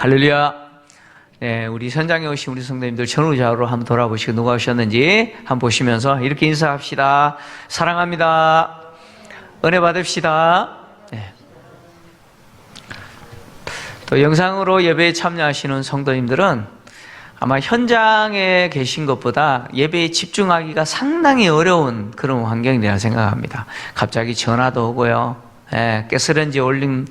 할렐루야. 네, 우리 현장에 오신 우리 성도님들 전후좌우로 한번 돌아보시고 누가 오셨는지 한번 보시면서 이렇게 인사합시다. 사랑합니다. 은혜 받읍시다. 네. 또 영상으로 예배에 참여하시는 성도님들은 아마 현장에 계신 것보다 예배에 집중하기가 상당히 어려운 그런 환경이라고 생각합니다. 갑자기 전화도 오고요. 가스레인지 올린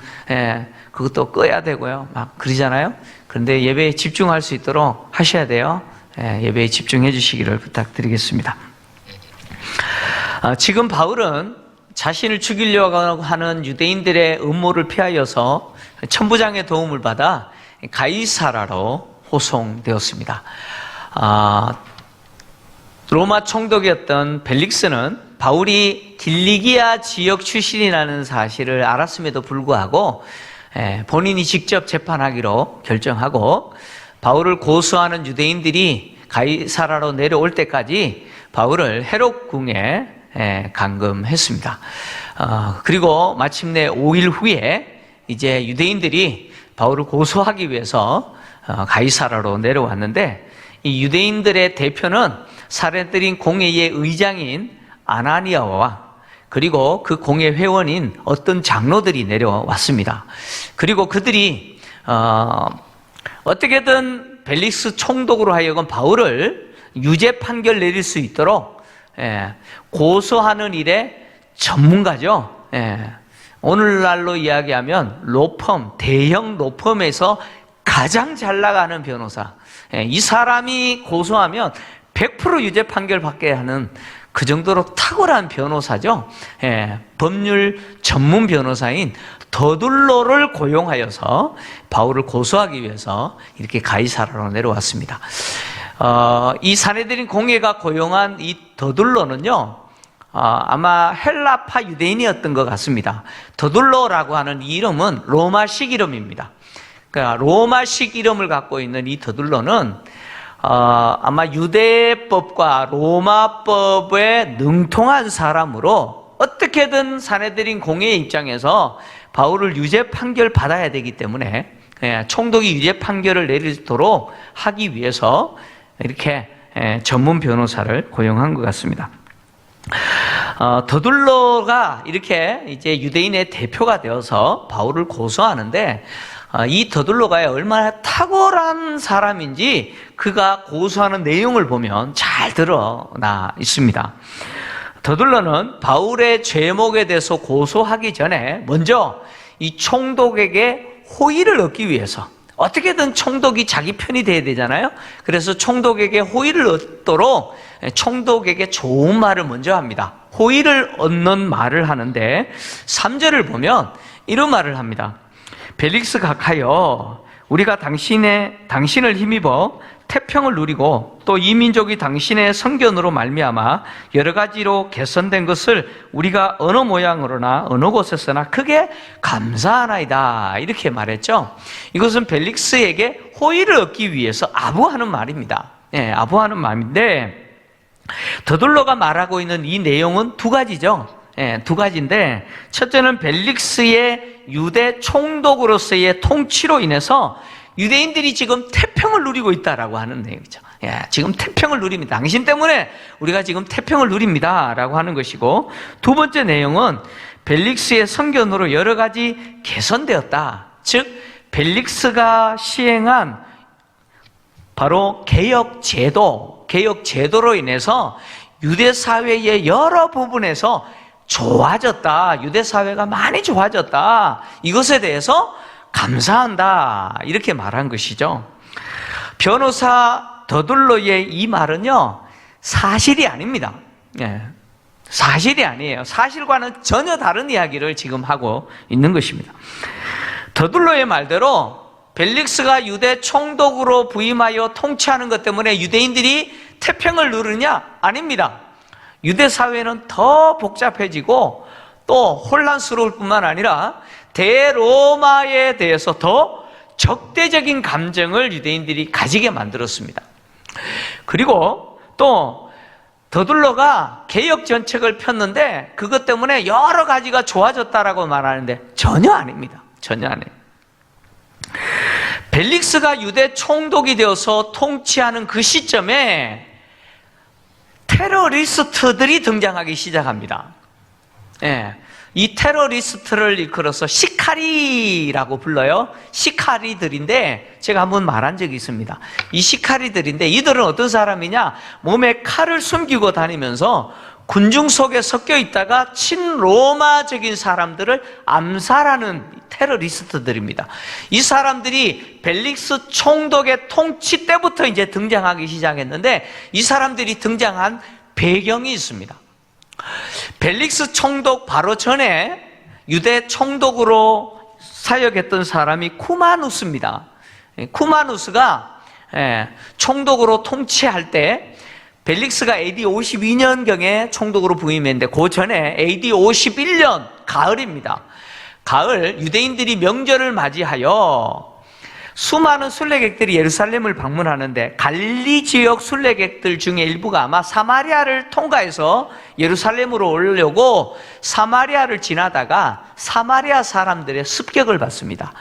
그것도 꺼야 되고요. 막 그러잖아요. 그런데 예배에 집중할 수 있도록 하셔야 돼요. 예배에 집중해 주시기를 부탁드리겠습니다. 지금 바울은 자신을 죽이려고 하는 유대인들의 음모를 피하여서 천부장의 도움을 받아 가이사라로 호송되었습니다. 로마 총독이었던 벨릭스는 바울이 길리기아 지역 출신이라는 사실을 알았음에도 불구하고 본인이 직접 재판하기로 결정하고 바울을 고소하는 유대인들이 가이사라로 내려올 때까지 바울을 헤롯 궁에 감금했습니다. 그리고 마침내 5일 후에 이제 유대인들이 바울을 고소하기 위해서 가이사라로 내려왔는데, 이 유대인들의 대표는 사내들인 공회의 의장인 아나니아와 그리고 그 공회 회원인 어떤 장로들이 내려왔습니다. 그리고 그들이 어떻게든 벨릭스 총독으로 하여금 바울을 유죄 판결 내릴 수 있도록 고소하는 일에 전문가죠. 오늘날로 이야기하면 로펌, 대형 로펌에서 가장 잘 나가는 변호사, 이 사람이 고소하면 100% 유죄 판결 받게 하는 그 정도로 탁월한 변호사죠. 법률 전문 변호사인 더둘로를 고용하여서 바울을 고소하기 위해서 이렇게 가이사라로 내려왔습니다. 이 사내들인 공회가 고용한 이 더둘로는요, 아마 헬라파 유대인이었던 것 같습니다. 더둘로라고 하는 이 이름은 로마식 이름입니다. 그러니까 로마식 이름을 갖고 있는 이 더둘로는 아마 유대법과 로마법에 능통한 사람으로 어떻게든 사내들인 공회의 입장에서 바울을 유죄 판결 받아야 되기 때문에 총독이 유죄 판결을 내리도록 하기 위해서 이렇게 전문 변호사를 고용한 것 같습니다. 더둘로가 이렇게 이제 유대인의 대표가 되어서 바울을 고소하는데, 이 더둘로가 얼마나 탁월한 사람인지 그가 고소하는 내용을 보면 잘 드러나 있습니다. 더둘로는 바울의 죄목에 대해서 고소하기 전에 먼저 이 총독에게 호의를 얻기 위해서, 어떻게든 총독이 자기 편이 돼야 되잖아요. 그래서 총독에게 호의를 얻도록 총독에게 좋은 말을 먼저 합니다. 호의를 얻는 말을 하는데 3절을 보면 이런 말을 합니다. 벨릭스 각하여, 우리가 당신을 힘입어 태평을 누리고 또 이 민족이 당신의 선견으로 말미암아 여러 가지로 개선된 것을 우리가 어느 모양으로나 어느 곳에서나 크게 감사하나이다, 이렇게 말했죠. 이것은 벨릭스에게 호의를 얻기 위해서 아부하는 말입니다. 아부하는 말인데, 더둘로가 말하고 있는 이 내용은 두 가지죠. 두 가지인데, 첫째는 벨릭스의 유대 총독으로서의 통치로 인해서 유대인들이 지금 태평을 누리고 있다라고 하는 내용이죠. 지금 태평을 누립니다. 당신 때문에 우리가 지금 태평을 누립니다 라고 하는 것이고, 두 번째 내용은 벨릭스의 선견으로 여러 가지 개선되었다. 즉 벨릭스가 시행한 바로 개혁제도로 인해서 유대사회의 여러 부분에서 좋아졌다, 유대사회가 많이 좋아졌다, 이것에 대해서 감사한다, 이렇게 말한 것이죠. 변호사 더둘로의 이 말은요, 사실이 아닙니다. 사실이 아니에요. 사실과는 전혀 다른 이야기를 지금 하고 있는 것입니다. 더둘로의 말대로 벨릭스가 유대 총독으로 부임하여 통치하는 것 때문에 유대인들이 태평을 누르냐? 아닙니다. 유대 사회는 더 복잡해지고 또 혼란스러울 뿐만 아니라 대로마에 대해서 더 적대적인 감정을 유대인들이 가지게 만들었습니다. 그리고 또 더둘로가 개혁 정책을 폈는데 그것 때문에 여러 가지가 좋아졌다라고 말하는데 전혀 아닙니다. 전혀 아니에요. 벨릭스가 유대 총독이 되어서 통치하는 그 시점에 테러리스트들이 등장하기 시작합니다. 예, 이 테러리스트를 일컬어서 시카리라고 불러요. 시카리들인데 제가 한번 말한 적이 있습니다. 이 시카리들인데 이들은 어떤 사람이냐? 몸에 칼을 숨기고 다니면서 군중 속에 섞여 있다가 친로마적인 사람들을 암살하는 테러리스트들입니다. 이 사람들이 벨릭스 총독의 통치 때부터 이제 등장하기 시작했는데 이 사람들이 등장한 배경이 있습니다. 벨릭스 총독 바로 전에 유대 총독으로 사역했던 사람이 쿠마누스입니다. 쿠마누스가 총독으로 통치할 때 벨릭스가 AD 52년경에 총독으로 부임했는데 그 전에 AD 51년 가을입니다. 가을 유대인들이 명절을 맞이하여 수많은 순례객들이 예루살렘을 방문하는데 갈릴리 지역 순례객들 중에 일부가 아마 사마리아를 통과해서 예루살렘으로 오려고 사마리아를 지나다가 사마리아 사람들의 습격을 받습니다.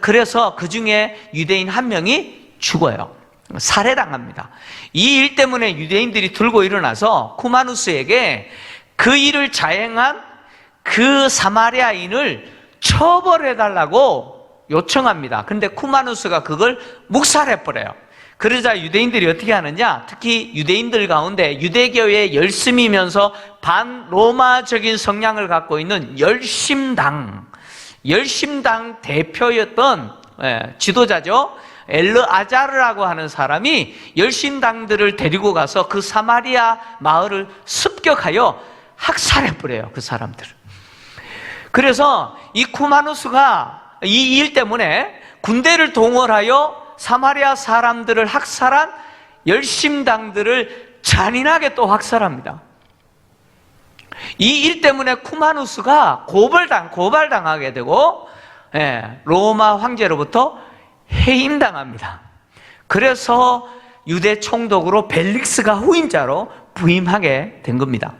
그래서 그 중에 유대인 한 명이 죽어요. 살해당합니다. 이 일 때문에 유대인들이 들고 일어나서 쿠마누스에게 그 일을 자행한 그 사마리아인을 처벌해달라고 요청합니다. 근데 쿠마누스가 그걸 묵살해버려요. 그러자 유대인들이 어떻게 하느냐? 특히 유대인들 가운데 유대교에 열심이면서 반로마적인 성향을 갖고 있는 열심당 대표였던 지도자죠. 엘르아자르라고 하는 사람이 열심당들을 데리고 가서 그 사마리아 마을을 습격하여 학살해버려요. 그 사람들을. 그래서 이 쿠마누스가 이 일 때문에 군대를 동원하여 사마리아 사람들을 학살한 열심당들을 잔인하게 또 학살합니다. 이 일 때문에 쿠마누스가 고발당하게 되고 로마 황제로부터 해임당합니다. 그래서 유대 총독으로 벨릭스가 후임자로 부임하게 된 겁니다.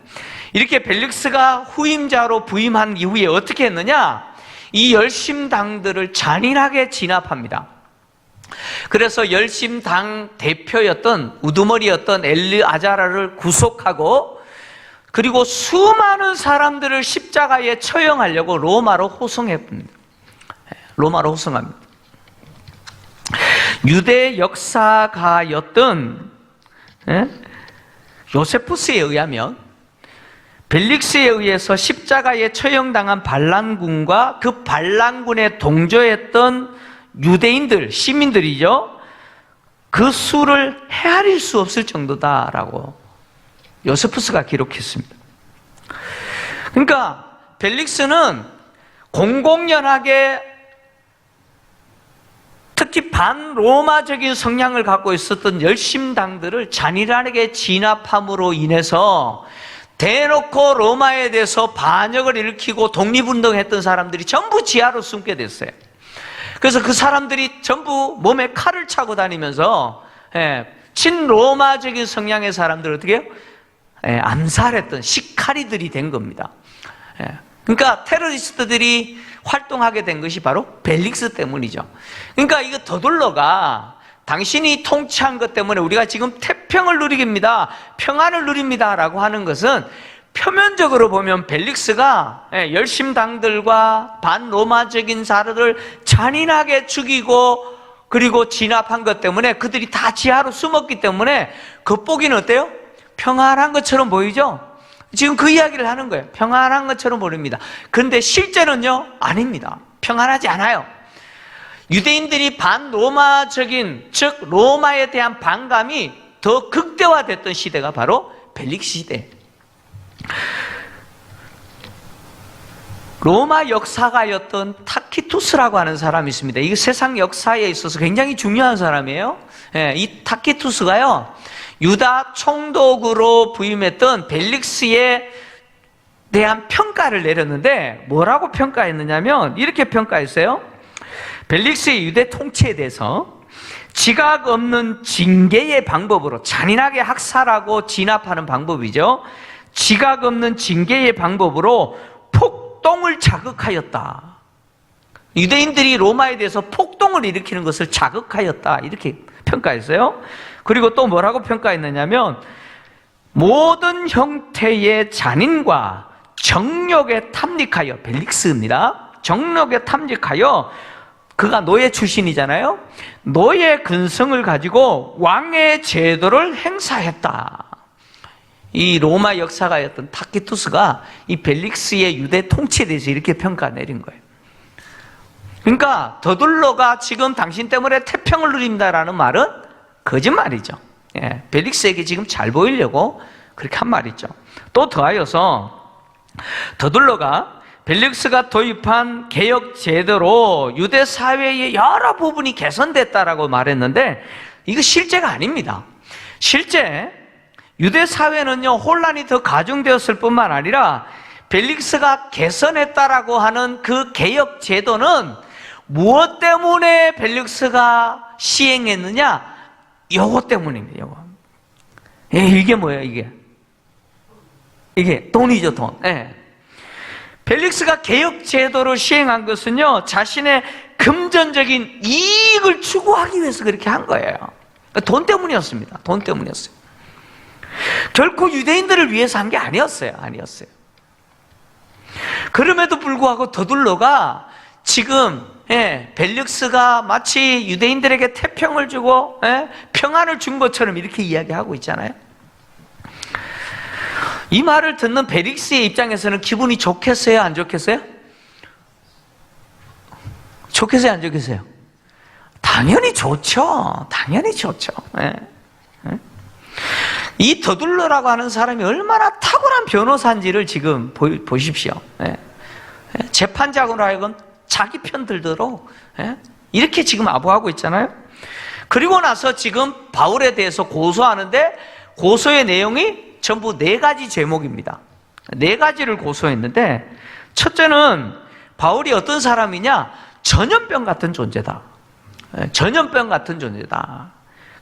이렇게 벨릭스가 후임자로 부임한 이후에 어떻게 했느냐? 이 열심당들을 잔인하게 진압합니다. 그래서 열심당 대표였던 우두머리였던 엘르아자라를 구속하고 그리고 수많은 사람들을 십자가에 처형하려고 로마로 호송합니다. 유대 역사가였던 요세푸스에 의하면 벨릭스에 의해서 십자가에 처형당한 반란군과 그 반란군에 동조했던 유대인들, 시민들이죠. 그 수를 헤아릴 수 없을 정도다라고 요세푸스가 기록했습니다. 그러니까 벨릭스는 공공연하게 특히 반로마적인 성향을 갖고 있었던 열심당들을 잔인하게 진압함으로 인해서 대놓고 로마에 대해서 반역을 일으키고 독립운동했던 사람들이 전부 지하로 숨게 됐어요. 그래서 그 사람들이 전부 몸에 칼을 차고 다니면서 친로마적인 성향의 사람들을 어떻게 해요? 암살했던 시카리들이 된 겁니다. 그러니까 테러리스트들이 활동하게 된 것이 바로 벨릭스 때문이죠. 그러니까 이거 더둘러가 당신이 통치한 것 때문에 우리가 지금 태평을 누립니다, 평안을 누립니다 라고 하는 것은 표면적으로 보면 벨릭스가 열심당들과 반로마적인 자들을 잔인하게 죽이고 그리고 진압한 것 때문에 그들이 다 지하로 숨었기 때문에 겉보기는 어때요? 평안한 것처럼 보이죠? 지금 그 이야기를 하는 거예요. 평안한 것처럼 보입니다. 그런데 실제는요, 아닙니다. 평안하지 않아요. 유대인들이 반로마적인, 즉 로마에 대한 반감이 더 극대화됐던 시대가 바로 벨릭스 시대. 로마 역사가였던 타키투스라고 하는 사람이 있습니다. 이게 세상 역사에 있어서 굉장히 중요한 사람이에요. 이 타키투스가요, 유다 총독으로 부임했던 벨릭스에 대한 평가를 내렸는데 뭐라고 평가했느냐면 이렇게 평가했어요. 벨릭스의 유대 통치에 대해서 지각 없는 징계의 방법으로 잔인하게 학살하고 진압하는 방법이죠. 지각 없는 징계의 방법으로 폭동을 자극하였다. 유대인들이 로마에 대해서 폭동을 일으키는 것을 자극하였다, 이렇게 평가했어요. 그리고 또 뭐라고 평가했느냐면 모든 형태의 잔인과 정력에 탐닉하여, 벨릭스입니다. 정력에 탐닉하여, 그가 노예 출신이잖아요. 노예 근성을 가지고 왕의 제도를 행사했다. 이 로마 역사가였던 타키투스가 이 벨릭스의 유대 통치에 대해서 이렇게 평가 내린 거예요. 그러니까 더둘러가 지금 당신 때문에 태평을 누린다라는 말은 거짓말이죠. 예, 벨릭스에게 지금 잘 보이려고 그렇게 한 말이죠. 또 더하여서 더둘러가 벨릭스가 도입한 개혁 제도로 유대 사회의 여러 부분이 개선됐다라고 말했는데 이거 실제가 아닙니다. 실제 유대 사회는요, 혼란이 더 가중되었을 뿐만 아니라 벨릭스가 개선했다라고 하는 그 개혁 제도는 무엇 때문에 벨릭스가 시행했느냐? 요거 때문입니다. 요거. 예, 이게 뭐예요? 이게 돈이죠, 돈. 예. 벨릭스가 개혁 제도를 시행한 것은요, 자신의 금전적인 이익을 추구하기 위해서 그렇게 한 거예요. 돈 때문이었습니다. 돈 때문이었어요. 결코 유대인들을 위해서 한 게 아니었어요. 그럼에도 불구하고 더둘러가 지금 벨릭스가 마치 유대인들에게 태평을 주고 평안을 준 것처럼 이렇게 이야기하고 있잖아요. 이 말을 듣는 벨릭스의 입장에서는 기분이 좋겠어요, 안 좋겠어요? 좋겠어요, 안 좋겠어요? 당연히 좋죠. 이 더둘러라고 하는 사람이 얼마나 탁월한 변호사인지를 지금 보십시오. 재판장으로 하여금 자기 편 들도록 이렇게 지금 아부하고 있잖아요. 그리고 나서 지금 바울에 대해서 고소하는데 고소의 내용이 전부 4가지 제목입니다. 4가지를 고소했는데 첫째는 바울이 어떤 사람이냐? 전염병 같은 존재다.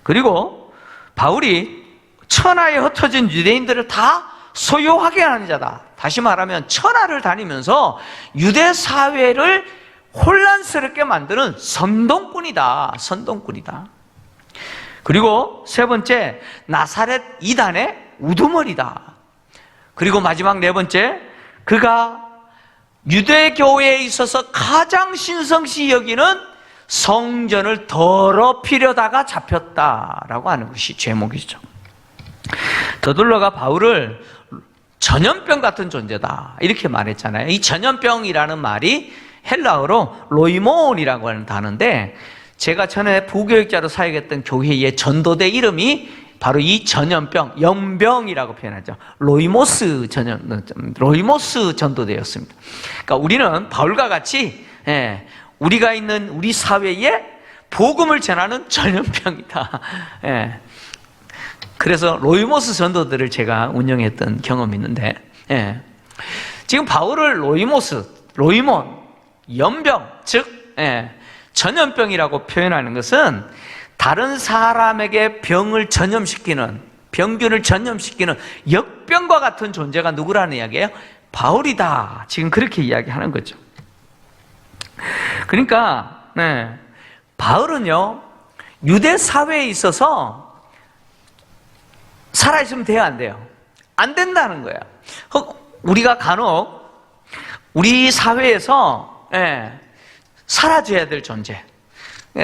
그리고 바울이 천하에 흩어진 유대인들을 다 소유하게 하는 자다. 다시 말하면 천하를 다니면서 유대 사회를 혼란스럽게 만드는 선동꾼이다. 그리고 세 번째, 나사렛 이단의 우두머리다. 그리고 마지막 4번째, 그가 유대교회에 있어서 가장 신성시 여기는 성전을 더럽히려다가 잡혔다라고 하는 것이 제목이죠. 더둘러가 바울을 전염병 같은 존재다 이렇게 말했잖아요. 이 전염병이라는 말이 헬라어로 로이몬이라고 하는 단어인데, 제가 전에 부교육자로 사역했던 교회의 전도대 이름이 바로 이 전염병, 염병이라고 표현하죠. 로이모스 전도대였습니다. 그러니까 우리는 바울과 같이 우리가 있는 우리 사회에 복음을 전하는 전염병이다. 그래서 로이모스 전도들을 제가 운영했던 경험이 있는데, 지금 바울을 로이몬, 염병, 즉 전염병이라고 표현하는 것은 다른 사람에게 병을 전염시키는, 병균을 전염시키는 역병과 같은 존재가 누구라는 이야기예요? 바울이다. 지금 그렇게 이야기하는 거죠. 그러니까 바울은요, 유대 사회에 있어서 살아있으면 돼요, 안 돼요? 안 된다는 거야. 우리가 간혹 우리 사회에서 사라져야 될 존재,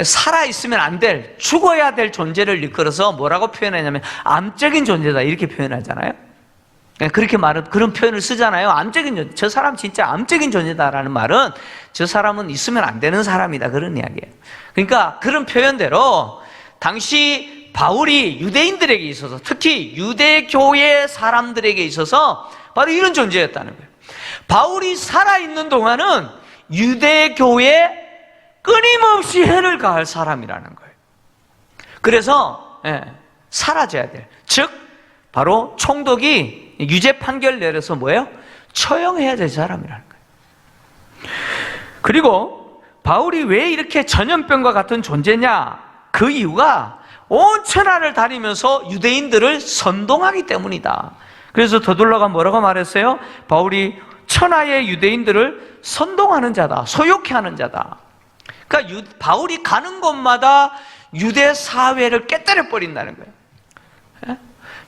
살아있으면 안 될, 죽어야 될 존재를 일컬어서 뭐라고 표현하냐면 암적인 존재다 이렇게 표현하잖아요. 그렇게 그런 표현을 쓰잖아요. 암적인 존재, 저 사람 진짜 암적인 존재다라는 말은 저 사람은 있으면 안 되는 사람이다, 그런 이야기예요. 그러니까 그런 표현대로 당시 바울이 유대인들에게 있어서, 특히 유대교회 사람들에게 있어서 바로 이런 존재였다는 거예요. 바울이 살아있는 동안은 유대교회에 끊임없이 해를 가할 사람이라는 거예요. 그래서 사라져야 될, 즉 바로 총독이 유죄 판결 내려서 뭐예요? 처형해야 될 사람이라는 거예요. 그리고 바울이 왜 이렇게 전염병과 같은 존재냐? 그 이유가 온 천하를 다니면서 유대인들을 선동하기 때문이다. 그래서 더둘러가 뭐라고 말했어요? 바울이 천하의 유대인들을 선동하는 자다, 소욕해 하는 자다. 그러니까 바울이 가는 곳마다 유대 사회를 깨뜨려 버린다는 거예요.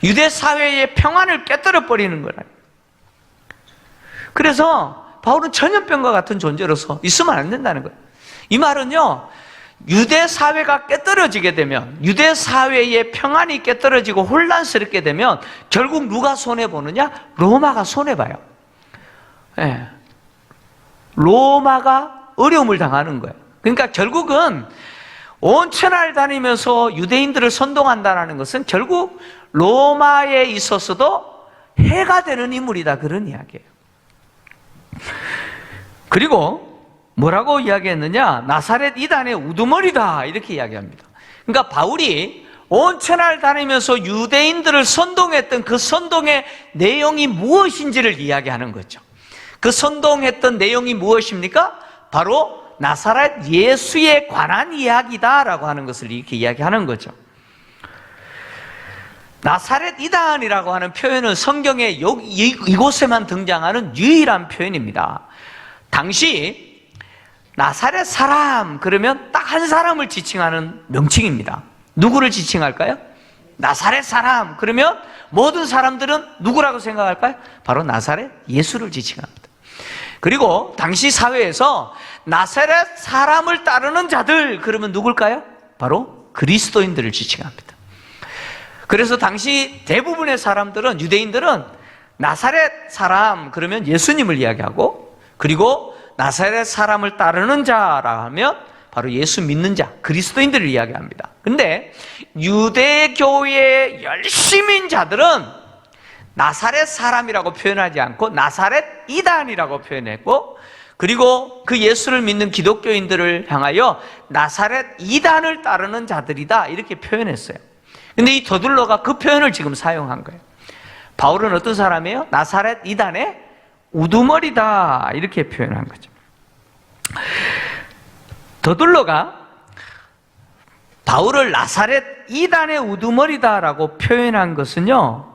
유대 사회의 평안을 깨뜨려 버리는 거라. 그래서 바울은 전염병과 같은 존재로서 있으면 안 된다는 거예요. 이 말은요, 유대 사회가 깨뜨려지게 되면, 유대 사회의 평안이 깨뜨려지고 혼란스럽게 되면 결국 누가 손해보느냐? 로마가 손해봐요. 예. 로마가 어려움을 당하는 거예요. 그러니까 결국은 온 천하를 다니면서 유대인들을 선동한다는 것은 결국 로마에 있어서도 해가 되는 인물이다, 그런 이야기예요. 그리고 뭐라고 이야기했느냐? 나사렛 이단의 우두머리다, 이렇게 이야기합니다. 그러니까 바울이 온 천하를 다니면서 유대인들을 선동했던 그 선동의 내용이 무엇인지를 이야기하는 거죠. 그 선동했던 내용이 무엇입니까? 바로 나사렛 예수에 관한 이야기다라고 하는 것을 이렇게 이야기하는 거죠. 나사렛 이단이라고 하는 표현은 성경에 이곳에만 등장하는 유일한 표현입니다. 당시 나사렛 사람 그러면 딱 한 사람을 지칭하는 명칭입니다. 누구를 지칭할까요? 나사렛 사람 그러면 모든 사람들은 누구라고 생각할까요? 바로 나사렛 예수를 지칭합니다. 그리고 당시 사회에서 나사렛 사람을 따르는 자들 그러면 누굴까요? 바로 그리스도인들을 지칭합니다. 그래서 당시 대부분의 사람들은, 유대인들은 나사렛 사람 그러면 예수님을 이야기하고, 그리고 나사렛 사람을 따르는 자라 하면 바로 예수 믿는 자, 그리스도인들을 이야기합니다. 근데 유대교의 열심인 자들은 나사렛 사람이라고 표현하지 않고 나사렛 이단이라고 표현했고, 그리고 그 예수를 믿는 기독교인들을 향하여 나사렛 이단을 따르는 자들이다, 이렇게 표현했어요. 근데 이 더둘러가 그 표현을 지금 사용한 거예요. 바울은 어떤 사람이에요? 나사렛 이단의 우두머리다, 이렇게 표현한 거죠. 더둘러가 바울을 나사렛 이단의 우두머리다라고 표현한 것은요,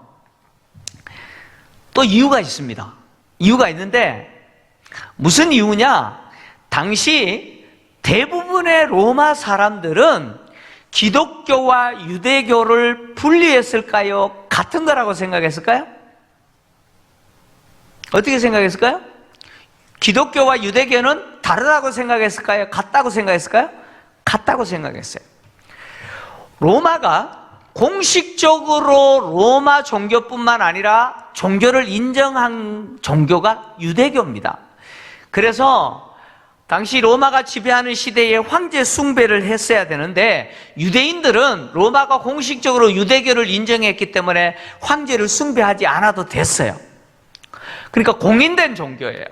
또 이유가 있습니다. 이유가 있는데 무슨 이유냐? 당시 대부분의 로마 사람들은 기독교와 유대교를 분리했을까요? 같은 거라고 생각했을까요? 어떻게 생각했을까요? 기독교와 유대교는 다르다고 생각했을까요? 같다고 생각했을까요? 같다고 생각했어요. 로마가 공식적으로 로마 종교뿐만 아니라 종교를 인정한 종교가 유대교입니다. 그래서 당시 로마가 지배하는 시대에 황제 숭배를 했어야 되는데 유대인들은 로마가 공식적으로 유대교를 인정했기 때문에 황제를 숭배하지 않아도 됐어요. 그러니까 공인된 종교예요.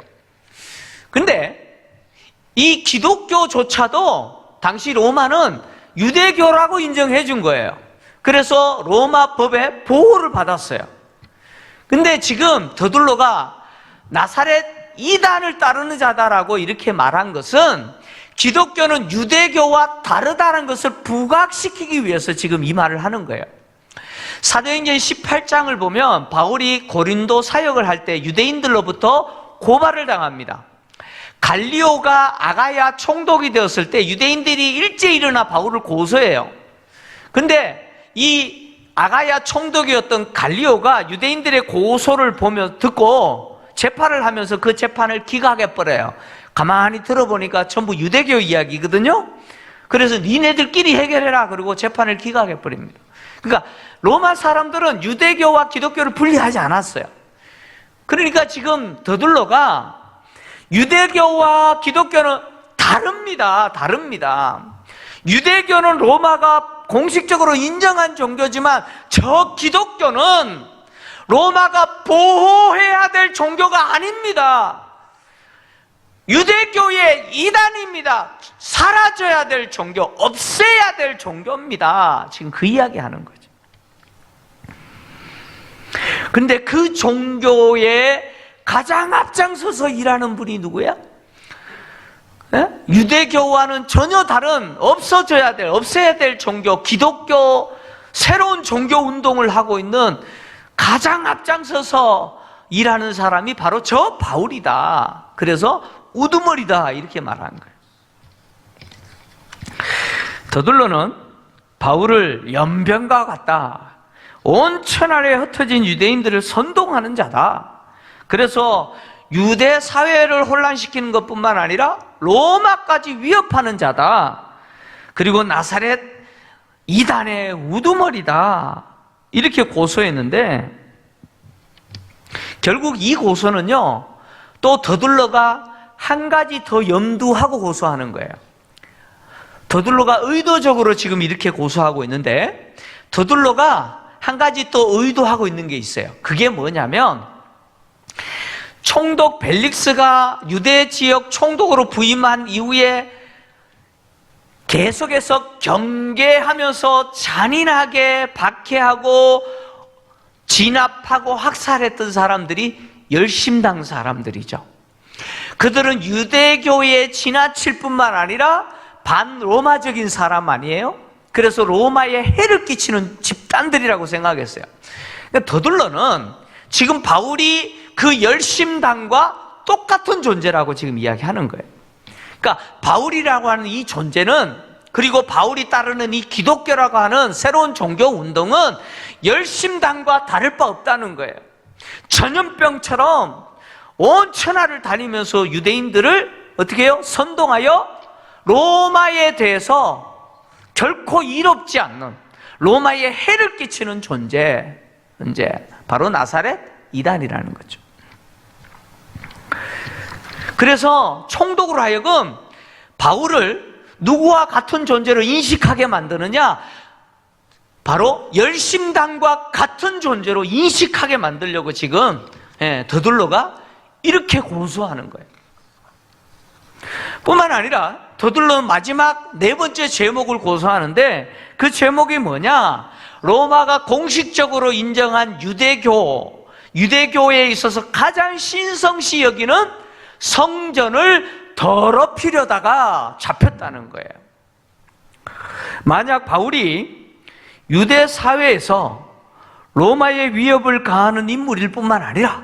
근데 이 기독교조차도 당시 로마는 유대교라고 인정해 준 거예요. 그래서 로마 법에 보호를 받았어요. 근데 지금 더둘러가 나사렛 이단을 따르는 자다라고 이렇게 말한 것은 기독교는 유대교와 다르다는 것을 부각시키기 위해서 지금 이 말을 하는 거예요. 사도행전 18장을 보면 바울이 고린도 사역을 할 때 유대인들로부터 고발을 당합니다. 갈리오가 아가야 총독이 되었을 때 유대인들이 일제히 일어나 바울을 고소해요. 근데 이 아가야 총독이었던 갈리오가 유대인들의 고소를 듣고 재판을 하면서 그 재판을 기각해버려요. 가만히 들어보니까 전부 유대교 이야기거든요. 그래서 니네들끼리 해결해라 그러고 재판을 기각해버립니다. 그러니까 로마 사람들은 유대교와 기독교를 분리하지 않았어요. 그러니까 지금 더둘러가 유대교와 기독교는 다릅니다. 유대교는 로마가 공식적으로 인정한 종교지만 저 기독교는 로마가 보호해야 될 종교가 아닙니다. 유대교의 이단입니다. 사라져야 될 종교, 없애야 될 종교입니다. 지금 그 이야기 하는 거죠. 근데 그 종교에 가장 앞장서서 일하는 분이 누구야? 유대교와는 전혀 다른 없어져야 될, 없애야 될 종교, 기독교, 새로운 종교 운동을 하고 있는 가장 앞장서서 일하는 사람이 바로 저 바울이다. 그래서 우두머리다 이렇게 말하는 거예요. 더둘러는 바울을 연변과 같다, 온 천하에 흩어진 유대인들을 선동하는 자다. 그래서 유대 사회를 혼란시키는 것뿐만 아니라 로마까지 위협하는 자다. 그리고 나사렛 이단의 우두머리다 이렇게 고소했는데, 결국 이 고소는요 또 더둘러가 한 가지 더 염두하고 고소하는 거예요. 더둘러가 의도적으로 지금 이렇게 고소하고 있는데, 더둘러가 한 가지 또 의도하고 있는 게 있어요. 그게 뭐냐면, 총독 벨릭스가 유대 지역 총독으로 부임한 이후에 계속해서 경계하면서 잔인하게 박해하고 진압하고 학살했던 사람들이 열심당 사람들이죠. 그들은 유대교에 지나칠 뿐만 아니라 반로마적인 사람 아니에요? 그래서 로마에 해를 끼치는 집단들이라고 생각했어요. 그러니까 더둘러는 지금 바울이 그 열심당과 똑같은 존재라고 지금 이야기하는 거예요. 그러니까 바울이라고 하는 이 존재는, 그리고 바울이 따르는 이 기독교라고 하는 새로운 종교 운동은 열심당과 다를 바 없다는 거예요. 전염병처럼 온 천하를 다니면서 유대인들을 어떻게 해요? 선동하여 로마에 대해서 결코 이롭지 않는, 로마에 해를 끼치는 존재, 바로 나사렛 이단이라는 거죠. 그래서 총독으로 하여금 바울을 누구와 같은 존재로 인식하게 만드느냐? 바로 열심당과 같은 존재로 인식하게 만들려고 지금 더둘러가 이렇게 고소하는 거예요. 뿐만 아니라 더둘러는 마지막 네 번째 제목을 고소하는데, 그 제목이 뭐냐? 로마가 공식적으로 인정한 유대교에 있어서 가장 신성시 여기는 성전을 더럽히려다가 잡혔다는 거예요. 만약 바울이 유대 사회에서 로마의 위협을 가하는 인물일 뿐만 아니라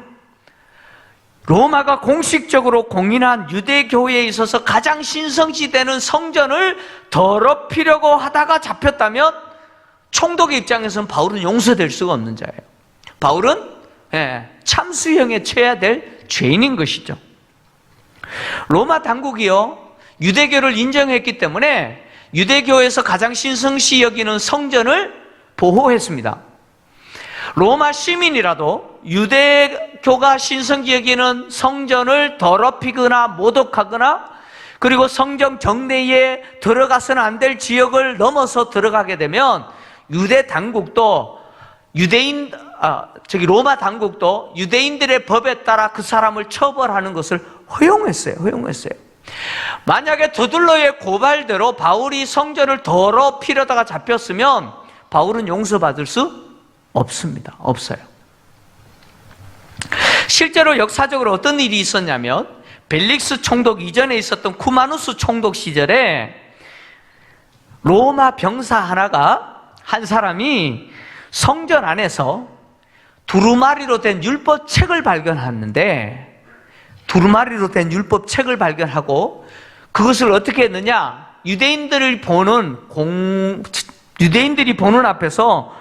로마가 공식적으로 공인한 유대교회에 있어서 가장 신성시되는 성전을 더럽히려고 하다가 잡혔다면 총독의 입장에서는 바울은 용서될 수가 없는 자예요. 바울은 참수형에 처해야 될 죄인인 것이죠. 로마 당국이요, 유대교를 인정했기 때문에 유대교에서 가장 신성시 여기는 성전을 보호했습니다. 로마 시민이라도 유대교가 신성시 여기는 성전을 더럽히거나 모독하거나, 그리고 성전 경내에 들어가서는 안 될 지역을 넘어서 들어가게 되면 유대 당국도 로마 당국도 유대인들의 법에 따라 그 사람을 처벌하는 것을 허용했어요. 만약에 더둘러의 고발대로 바울이 성전을 더럽히려다가 잡혔으면 바울은 용서받을 수 없습니다. 없어요. 실제로 역사적으로 어떤 일이 있었냐면, 벨릭스 총독 이전에 있었던 쿠마누스 총독 시절에 로마 병사 한 사람이 성전 안에서 두루마리로 된 율법책을 발견했는데, 두루마리로 된 율법책을 발견하고 그것을 어떻게 했느냐? 유대인들이 보는 앞에서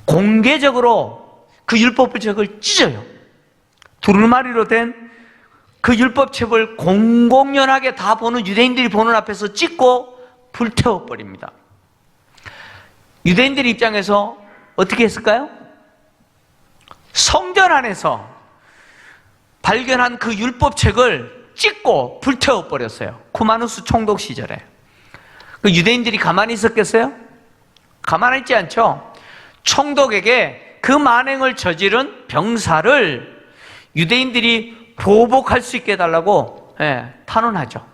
공개적으로 그 율법책을 찢어요. 두루마리로 된 그 율법책을 공공연하게 다 보는, 유대인들이 보는 앞에서 찢고 불태워버립니다. 유대인들 입장에서 어떻게 했을까요? 성전 안에서 발견한 그 율법책을 찢고 불태워버렸어요. 쿠마누스 총독 시절에. 그 유대인들이 가만히 있었겠어요? 가만히 있지 않죠. 총독에게 그 만행을 저지른 병사를 유대인들이 보복할 수 있게 해달라고 탄원하죠.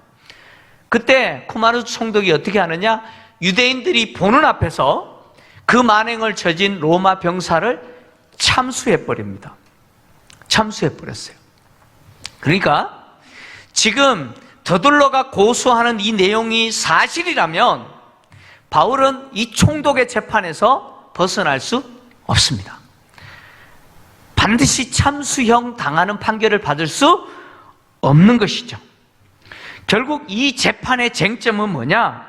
그때 쿠마누스 총독이 어떻게 하느냐? 유대인들이 보는 앞에서 그 만행을 저진 로마 병사를 참수해버립니다. 참수해버렸어요. 그러니까 지금 더둘러가 고소하는 이 내용이 사실이라면 바울은 이 총독의 재판에서 벗어날 수 없습니다. 반드시 참수형 당하는 판결을 받을 수 없는 것이죠. 결국 이 재판의 쟁점은 뭐냐?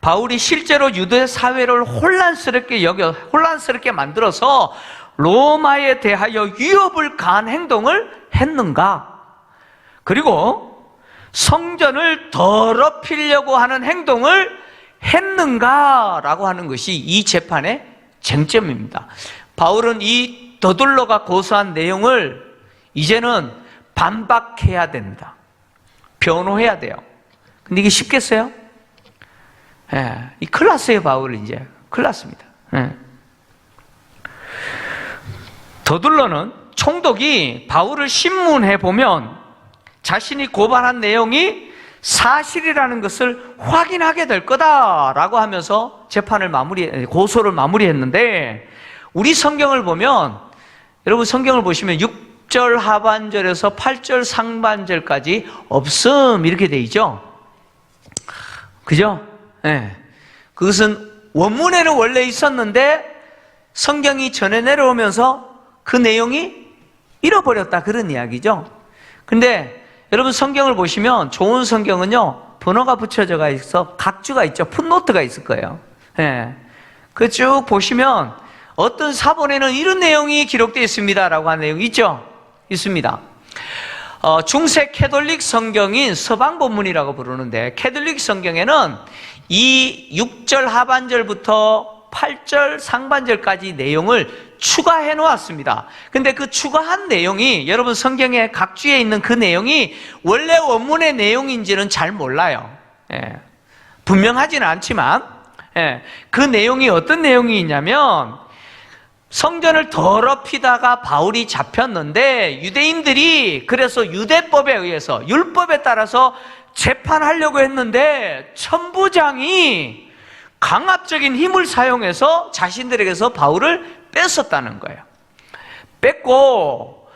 바울이 실제로 유대 사회를 혼란스럽게 만들어서 로마에 대하여 위협을 가한 행동을 했는가? 그리고 성전을 더럽히려고 하는 행동을 했는가라고 하는 것이 이 재판의 쟁점입니다. 바울은 이 더둘러가 고소한 내용을 이제는 반박해야 됩니다. 변호해야 돼요. 근데 이게 쉽겠어요? 예, 이 큰일 났어요, 바울은 이제. 큰일 났습니다. 예. 더둘러는 총독이 바울을 신문해 보면 자신이 고발한 내용이 사실이라는 것을 확인하게 될 거다라고 하면서 고소를 마무리했는데, 우리 성경을 보면, 여러분 성경을 보시면 6절 하반절에서 8절 상반절까지 없음 이렇게 돼 있죠. 그죠? 네. 그것은 원문에는 원래 있었는데 성경이 전해 내려오면서 그 내용이 잃어버렸다, 그런 이야기죠. 근데 여러분 성경을 보시면 좋은 성경은요, 번호가 붙여져 있어 각주가 있죠. 풋노트가 있을 거예요. 네. 그 쭉 보시면 어떤 사본에는 이런 내용이 기록되어 있습니다 라고 하는 내용이 있죠? 있습니다. 중세 캐톨릭 성경인 서방 본문이라고 부르는데, 캐톨릭 성경에는 이 6절 하반절부터 8절 상반절까지 내용을 추가해 놓았습니다. 근데 그 추가한 내용이, 여러분 성경의 각주에 있는 그 내용이 원래 원문의 내용인지는 잘 몰라요. 예. 분명하지는 않지만, 예. 그 내용이 어떤 내용이 있냐면, 성전을 더럽히다가 바울이 잡혔는데 유대인들이 그래서 유대법에 의해서, 율법에 따라서 재판하려고 했는데 천부장이 강압적인 힘을 사용해서 자신들에게서 바울을 뺐었다는 거예요. 뺐고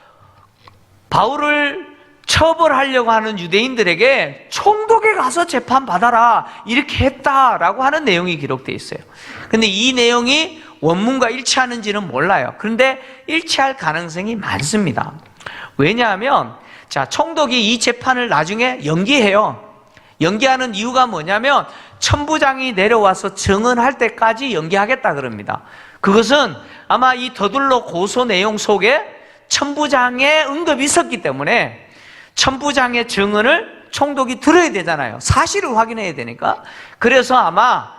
바울을 처벌하려고 하는 유대인들에게 총독에 가서 재판받아라 이렇게 했다라고 하는 내용이 기록되어 있어요. 근데 이 내용이 원문과 일치하는지는 몰라요. 그런데 일치할 가능성이 많습니다. 왜냐하면 총독이 이 재판을 나중에 연기해요. 연기하는 이유가 뭐냐면 천부장이 내려와서 증언할 때까지 연기하겠다 그럽니다. 그것은 아마 이 더둘러 고소 내용 속에 천부장의 언급이 있었기 때문에 천부장의 증언을 총독이 들어야 되잖아요. 사실을 확인해야 되니까. 그래서 아마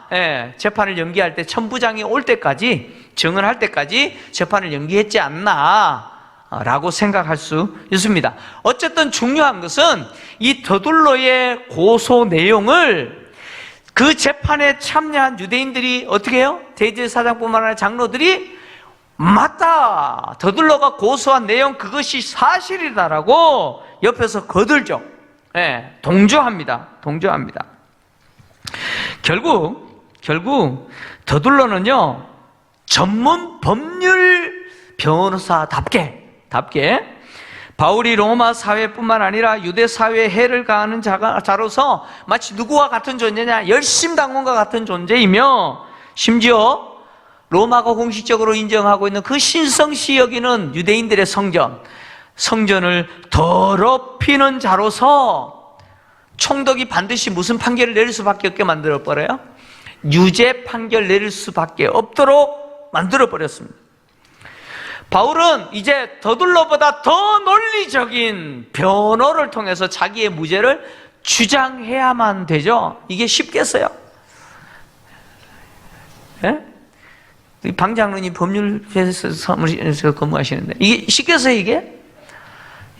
재판을 연기할 때 천부장이 올 때까지, 증언할 때까지 재판을 연기했지 않나 라고 생각할 수 있습니다. 어쨌든 중요한 것은 이 더둘러의 고소 내용을 그 재판에 참여한 유대인들이 어떻게 해요? 대제사장뿐만 아니라 장로들이 맞다, 더둘러가 고소한 내용 그것이 사실이다라고 옆에서 거들죠. 동조합니다. 결국 더둘러는요, 전문 법률 변호사답게 바울이 로마 사회뿐만 아니라 유대 사회에 해를 가하는 자로서 마치 누구와 같은 존재냐, 열심당원과 같은 존재이며, 심지어 로마가 공식적으로 인정하고 있는 그 신성시 여기는 유대인들의 성전을 더럽히는 자로서 총독이 반드시 무슨 판결을 내릴 수밖에 없게 만들어버려요? 유죄 판결 내릴 수밖에 없도록 만들어버렸습니다. 바울은 이제 더둘러보다 더 논리적인 변호를 통해서 자기의 무죄를 주장해야만 되죠. 이게 쉽겠어요? 예? 방 장로님 법률회사 사무실에서 근무하시는데 이게 쉽겠어요?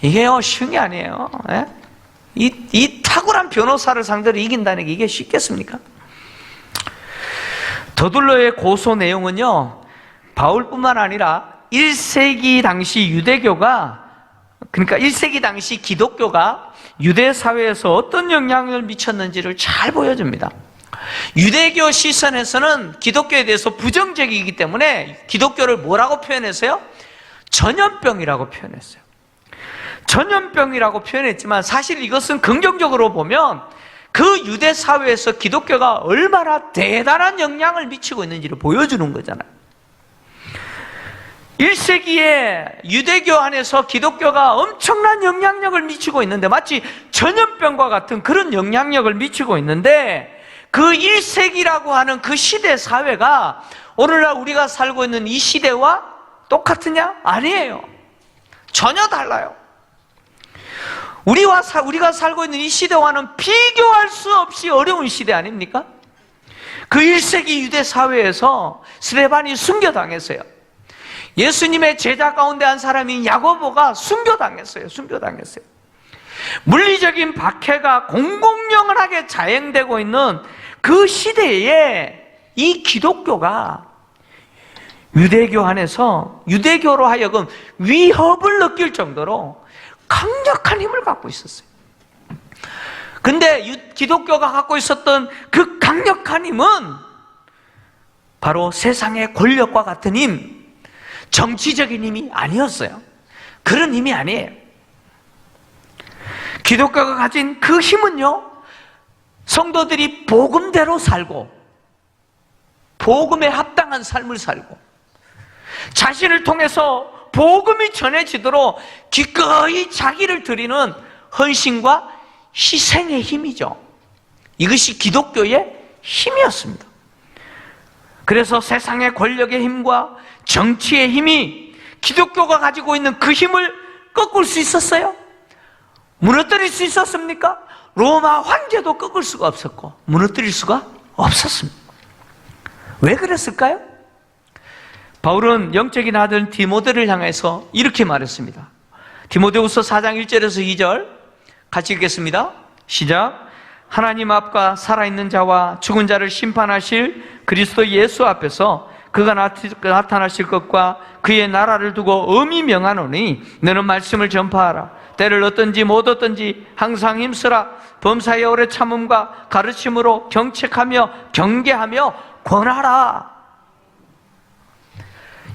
이게요 쉬운 게 아니에요. 예? 이 탁월한 변호사를 상대로 이긴다는 게 이게 쉽겠습니까? 더둘러의 고소 내용은요, 바울뿐만 아니라 1세기 당시 유대교가, 그러니까 1세기 당시 기독교가 유대 사회에서 어떤 영향을 미쳤는지를 잘 보여줍니다. 유대교 시선에서는 기독교에 대해서 부정적이기 때문에 기독교를 뭐라고 표현했어요? 전염병이라고 표현했어요. 전염병이라고 표현했지만 사실 이것은 긍정적으로 보면 그 유대 사회에서 기독교가 얼마나 대단한 영향을 미치고 있는지를 보여주는 거잖아요. 1세기에 유대교 안에서 기독교가 엄청난 영향력을 미치고 있는데, 마치 전염병과 같은 그런 영향력을 미치고 있는데, 그 1세기라고 하는 그 시대 사회가 오늘날 우리가 살고 있는 이 시대와 똑같으냐? 아니에요. 전혀 달라요. 우리가 살고 있는 이 시대와는 비교할 수 없이 어려운 시대 아닙니까? 그 1세기 유대 사회에서 스데반이 순교당했어요. 예수님의 제자 가운데 한 사람인 야고보가 순교당했어요. 물리적인 박해가 공공연하게 자행되고 있는 그 시대에 이 기독교가 유대교 안에서 유대교로 하여금 위협을 느낄 정도로 강력한 힘을 갖고 있었어요. 근데 기독교가 갖고 있었던 그 강력한 힘은 바로 세상의 권력과 같은 힘, 정치적인 힘이 아니었어요. 그런 힘이 아니에요. 기독교가 가진 그 힘은요, 성도들이 복음대로 살고 복음에 합당한 삶을 살고 자신을 통해서 복음이 전해지도록 기꺼이 자기를 드리는 헌신과 희생의 힘이죠. 이것이 기독교의 힘이었습니다. 그래서 세상의 권력의 힘과 정치의 힘이 기독교가 가지고 있는 그 힘을 꺾을 수 있었어요? 무너뜨릴 수 있었습니까? 로마 황제도 꺾을 수가 없었고 무너뜨릴 수가 없었습니다. 왜 그랬을까요? 바울은 영적인 아들 디모데를 향해서 이렇게 말했습니다. 디모데후서 4장 1절에서 2절 같이 읽겠습니다. 시작. 하나님 앞과 살아있는 자와 죽은 자를 심판하실 그리스도 예수 앞에서 그가 나타나실 것과 그의 나라를 두고 엄히 명하노니 너는 말씀을 전파하라. 때를 얻든지 못 얻든지 항상 힘쓰라. 범사의 오래 참음과 가르침으로 경책하며 경계하며 권하라.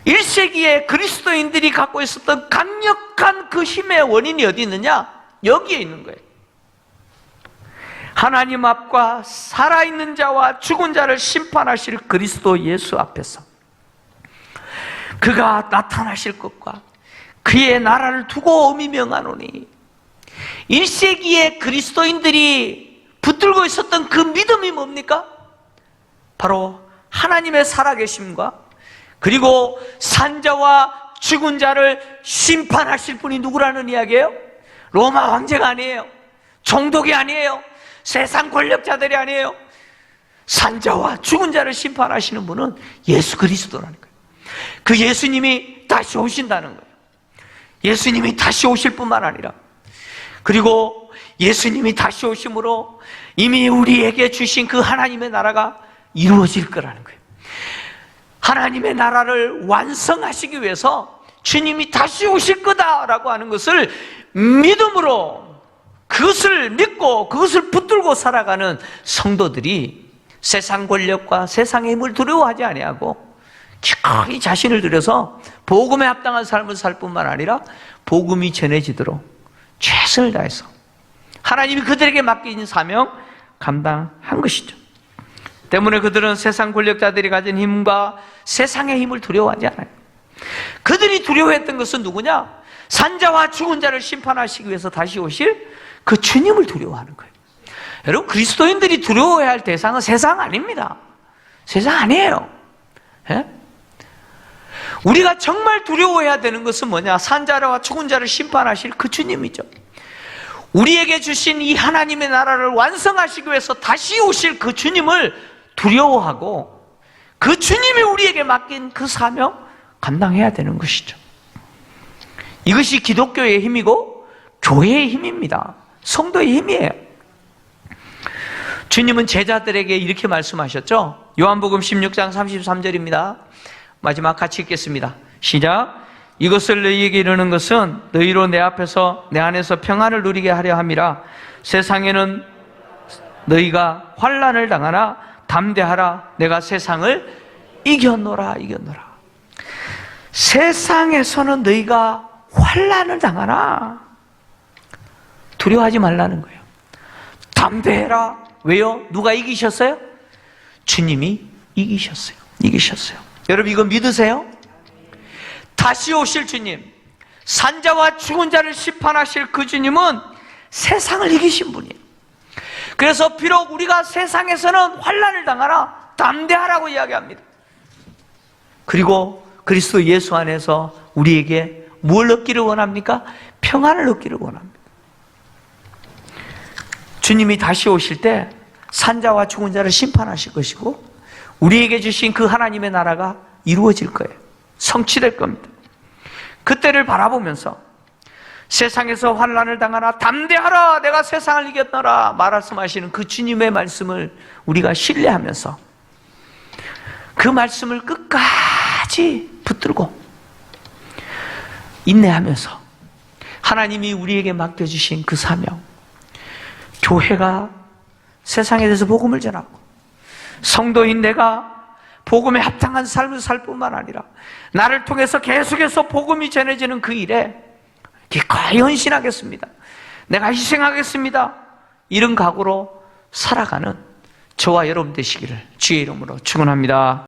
1세기에 그리스도인들이 갖고 있었던 강력한 그 힘의 원인이 어디 있느냐? 여기에 있는 거예요. 하나님 앞과 살아있는 자와 죽은 자를 심판하실 그리스도 예수 앞에서 그가 나타나실 것과 그의 나라를 두고 엄히 명하노니, 1세기에 그리스도인들이 붙들고 있었던 그 믿음이 뭡니까? 바로 하나님의 살아계심과 그리고 산자와 죽은 자를 심판하실 분이 누구라는 이야기예요? 로마 황제가 아니에요. 총독이 아니에요. 세상 권력자들이 아니에요. 산자와 죽은 자를 심판하시는 분은 예수 그리스도라는 거예요. 그 예수님이 다시 오신다는 거예요. 예수님이 다시 오실 뿐만 아니라, 그리고 예수님이 다시 오심으로 이미 우리에게 주신 그 하나님의 나라가 이루어질 거라는 거예요. 하나님의 나라를 완성하시기 위해서 주님이 다시 오실 거다라고 하는 것을 믿음으로, 그것을 믿고 그것을 붙들고 살아가는 성도들이 세상 권력과 세상의 힘을 두려워하지 아니하고 기꺼이 자신을 들여서 복음에 합당한 삶을 살 뿐만 아니라 복음이 전해지도록 최선을 다해서 하나님이 그들에게 맡긴 사명 감당한 것이죠. 때문에 그들은 세상 권력자들이 가진 힘과 세상의 힘을 두려워하지 않아요. 그들이 두려워했던 것은 누구냐? 산자와 죽은 자를 심판하시기 위해서 다시 오실 그 주님을 두려워하는 거예요. 여러분, 그리스도인들이 두려워해야 할 대상은 세상 아닙니다. 세상 아니에요. 예? 우리가 정말 두려워해야 되는 것은 뭐냐? 산자와 죽은 자를 심판하실 그 주님이죠. 우리에게 주신 이 하나님의 나라를 완성하시기 위해서 다시 오실 그 주님을 두려워하고 그 주님이 우리에게 맡긴 그 사명 감당해야 되는 것이죠. 이것이 기독교의 힘이고 교회의 힘입니다. 성도의 힘이에요. 주님은 제자들에게 이렇게 말씀하셨죠. 요한복음 16장 33절입니다. 마지막 같이 읽겠습니다. 시작. 이것을 너희에게 이르는 것은 너희로 내 앞에서 내 안에서 평안을 누리게 하려 함이라. 세상에는 너희가 환난을 당하나 담대하라. 내가 세상을 이겼노라. 세상에서는 너희가 환난을 당하나 두려워하지 말라는 거예요. 담대해라. 왜요? 누가 이기셨어요? 주님이 이기셨어요. 여러분, 이거 믿으세요? 다시 오실 주님, 산자와 죽은 자를 심판하실 그 주님은 세상을 이기신 분이에요. 그래서 비록 우리가 세상에서는 환난을 당하나 담대하라고 이야기합니다. 그리고 그리스도 예수 안에서 우리에게 뭘 얻기를 원합니까? 평안을 얻기를 원합니다. 주님이 다시 오실 때 산자와 죽은 자를 심판하실 것이고 우리에게 주신 그 하나님의 나라가 이루어질 거예요. 성취될 겁니다. 그때를 바라보면서 세상에서 환난을 당하나 담대하라, 내가 세상을 이겼노라 말씀하시는 그 주님의 말씀을 우리가 신뢰하면서 그 말씀을 끝까지 붙들고 인내하면서 하나님이 우리에게 맡겨주신 그 사명, 교회가 세상에 대해서 복음을 전하고 성도인 내가 복음에 합당한 삶을 살 뿐만 아니라 나를 통해서 계속해서 복음이 전해지는 그 일에 기꺼이 헌신하겠습니다, 내가 희생하겠습니다, 이런 각오로 살아가는 저와 여러분 되시기를 주의 이름으로 축원합니다.